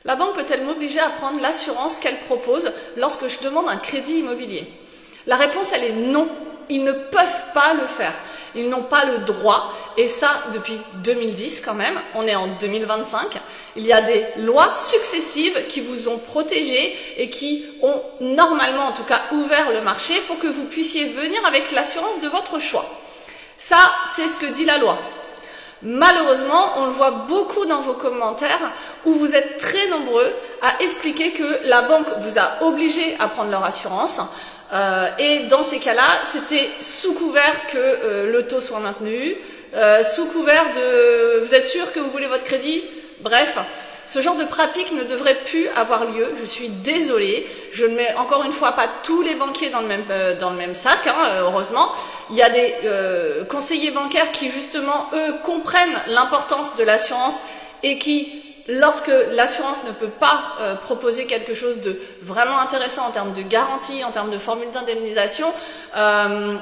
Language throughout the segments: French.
La banque peut-elle m'obliger à prendre l'assurance qu'elle propose lorsque je demande un crédit immobilier? La réponse, elle est non. Ils ne peuvent pas le faire. Ils n'ont pas le droit, et ça depuis 2010 quand même, on est en 2025. Il y a des lois successives qui vous ont protégé et qui ont normalement en tout cas ouvert le marché pour que vous puissiez venir avec l'assurance de votre choix. Ça, c'est ce que dit la loi. Malheureusement, on le voit beaucoup dans vos commentaires où vous êtes très nombreux à expliquer que la banque vous a obligé à prendre leur assurance. Et dans ces cas-là, c'était sous couvert que le taux soit maintenu, sous couvert de « vous êtes sûr que vous voulez votre crédit ?» Bref, ce genre de pratique ne devrait plus avoir lieu, je suis désolée. Je ne mets encore une fois pas tous les banquiers dans le même sac, heureusement. Il y a des conseillers bancaires qui justement, eux, comprennent l'importance de l'assurance et qui, lorsque l'assurance ne peut pas proposer quelque chose de vraiment intéressant en termes de garantie, en termes de formule d'indemnisation,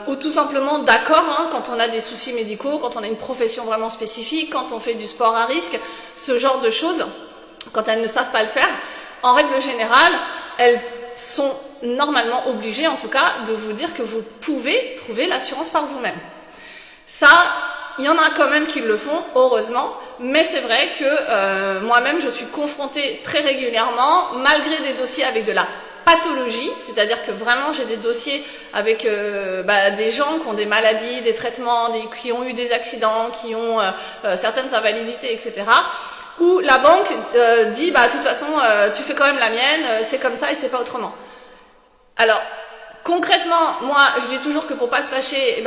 ou tout simplement d'accord, quand on a des soucis médicaux, quand on a une profession vraiment spécifique, quand on fait du sport à risque, ce genre de choses, quand elles ne savent pas le faire, en règle générale, elles sont normalement obligées, en tout cas, de vous dire que vous pouvez trouver l'assurance par vous-même. Ça, il y en a quand même qui le font, heureusement, mais c'est vrai que moi-même, je suis confrontée très régulièrement, malgré des dossiers avec de la pathologie, c'est-à-dire que vraiment j'ai des dossiers avec des gens qui ont des maladies, des traitements, qui ont eu des accidents, qui ont certaines invalidités, etc., où la banque dit, de toute façon, tu fais quand même la mienne, c'est comme ça et c'est pas autrement. Alors, concrètement, moi, je dis toujours que pour pas se fâcher,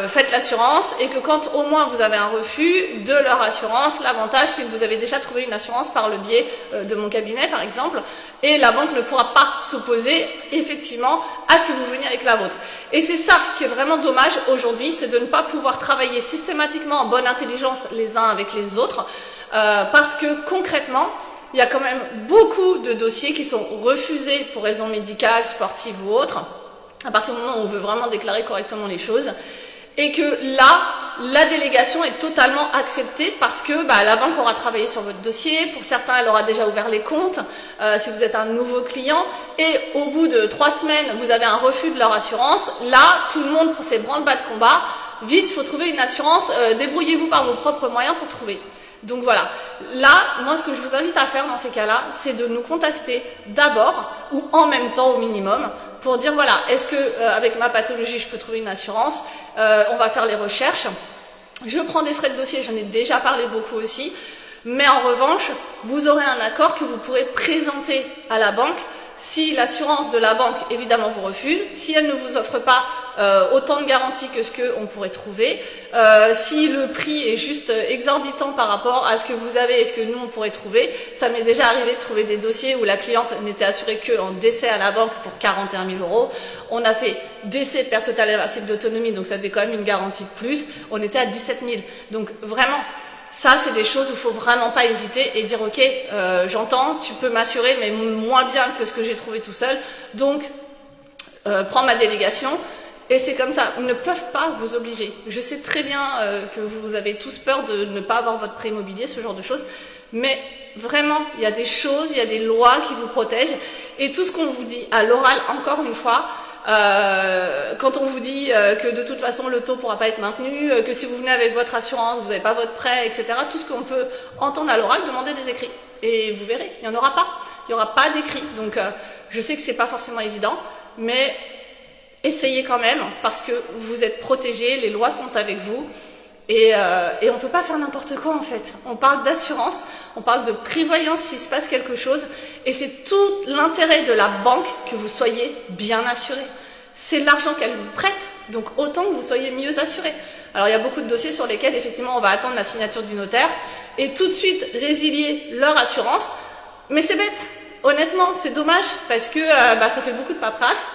faites l'assurance et que quand au moins vous avez un refus de leur assurance, l'avantage c'est que vous avez déjà trouvé une assurance par le biais de mon cabinet, par exemple, et la banque ne pourra pas s'opposer effectivement à ce que vous veniez avec la vôtre. Et c'est ça qui est vraiment dommage aujourd'hui, c'est de ne pas pouvoir travailler systématiquement en bonne intelligence les uns avec les autres, parce que concrètement, il y a quand même beaucoup de dossiers qui sont refusés pour raisons médicales, sportives ou autres, à partir du moment où on veut vraiment déclarer correctement les choses, et que là, la délégation est totalement acceptée parce que la banque aura travaillé sur votre dossier, pour certains elle aura déjà ouvert les comptes, si vous êtes un nouveau client, et au bout de 3 semaines, vous avez un refus de leur assurance, là, tout le monde pour ses branle-bas de combat, vite, il faut trouver une assurance, débrouillez-vous par vos propres moyens pour trouver. Donc voilà, là, moi ce que je vous invite à faire dans ces cas-là, c'est de nous contacter d'abord, ou en même temps au minimum, pour dire voilà, est-ce que avec ma pathologie je peux trouver une assurance, on va faire les recherches, je prends des frais de dossier, j'en ai déjà parlé beaucoup aussi, mais en revanche, vous aurez un accord que vous pourrez présenter à la banque si l'assurance de la banque évidemment vous refuse, si elle ne vous offre pas autant de garanties que ce qu'on pourrait trouver, si le prix est juste exorbitant par rapport à ce que vous avez et ce que nous on pourrait trouver. Ça m'est déjà arrivé de trouver des dossiers où la cliente n'était assurée qu'en décès à la banque pour 41 000 €. On a fait décès, perte totale irréversible d'autonomie, donc ça faisait quand même une garantie de plus, on était à 17 000. Donc vraiment, ça, c'est des choses où il ne faut vraiment pas hésiter et dire « Ok, j'entends, tu peux m'assurer, mais moins bien que ce que j'ai trouvé tout seul, donc prends ma délégation. » Et c'est comme ça, ils ne peuvent pas vous obliger. Je sais très bien que vous avez tous peur de ne pas avoir votre prêt immobilier, ce genre de choses, mais vraiment, il y a des choses, il y a des lois qui vous protègent, et tout ce qu'on vous dit à l'oral, encore une fois, quand on vous dit que de toute façon le taux ne pourra pas être maintenu, que si vous venez avec votre assurance, vous n'avez pas votre prêt, etc. Tout ce qu'on peut entendre à l'oral, demandez des écrits. Et vous verrez, il n'y en aura pas. Il n'y aura pas d'écrits. Donc je sais que ce n'est pas forcément évident, mais essayez quand même, parce que vous êtes protégés, les lois sont avec vous. Et on ne peut pas faire n'importe quoi en fait. On parle d'assurance, on parle de prévoyance s'il se passe quelque chose, et c'est tout l'intérêt de la banque que vous soyez bien assuré. C'est l'argent qu'elle vous prête, donc autant que vous soyez mieux assuré. Alors il y a beaucoup de dossiers sur lesquels effectivement on va attendre la signature du notaire et tout de suite résilier leur assurance, mais c'est bête, honnêtement, c'est dommage parce que ça fait beaucoup de paperasse.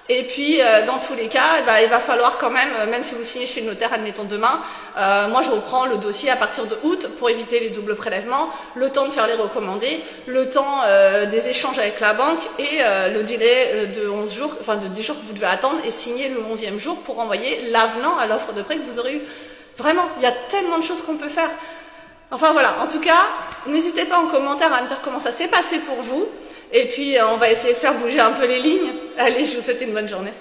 Et puis, dans tous les cas, il va falloir quand même si vous signez chez le notaire, admettons demain, moi je reprends le dossier à partir de août pour éviter les doubles prélèvements, le temps de faire les recommandés, le temps des échanges avec la banque et le délai de 11 jours, enfin de 10 jours que vous devez attendre et signer le 11e jour pour envoyer l'avenant à l'offre de prêt que vous aurez eu. Vraiment, il y a tellement de choses qu'on peut faire. Enfin voilà, en tout cas, n'hésitez pas en commentaire à me dire comment ça s'est passé pour vous. Et puis, on va essayer de faire bouger un peu les lignes. Allez, je vous souhaite une bonne journée.